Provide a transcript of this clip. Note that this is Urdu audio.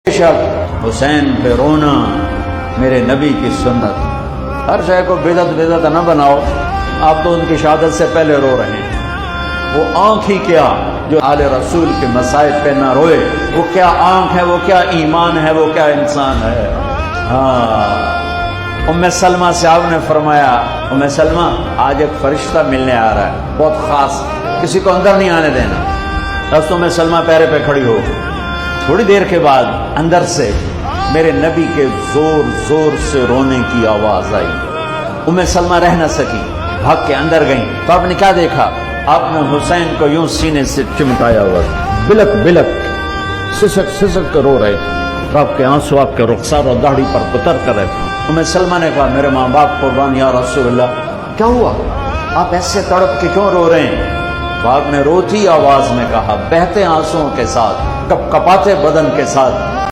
بے شک حسین پہ رونا میرے نبی کی سنت، ہر شے کو بدعت نہ بناؤ، آپ تو ان کی شہادت سے پہلے رو رہے ہیں۔ وہ آنکھ ہی کیا جو آل رسول کے مصائب پہ نہ روئے، وہ کیا آنکھ ہے، وہ کیا ایمان ہے، وہ کیا انسان ہے۔ ام سلمہ سے آپ نے فرمایا ام سلمہ آج ایک فرشتہ ملنے آ رہا ہے، بہت خاص، کسی کو اندر نہیں آنے دینا۔ بس ام سلمہ پیرے پہ کھڑی ہو، تھوڑی دیر کے بعد اندر سے میرے نبی کے زور زور سے رونے کی آواز آئی۔ ام سلمہ رہ نہ سکی، بھاگ کے اندر گئیں تو آپ نے کیا دیکھا؟ آپ نے حسین کو یوں سینے سے چمٹایا ہوا، بلک بلک سسک سسک کر رو رہے تھے، تو آپ کے آنسو آپ کے رخسار اور داڑھی پر اتر کر رہے تھے۔ ام سلمہ نے کہا میرے ماں باپ قربان یا رسول اللہ، کیا ہوا؟ آپ ایسے تڑپ کے کیوں رو رہے ہیں؟ تو آپ نے روتی آواز میں کہا، بہتے آنسوؤں کے ساتھ، کپ کپاتے بدن کے ساتھ،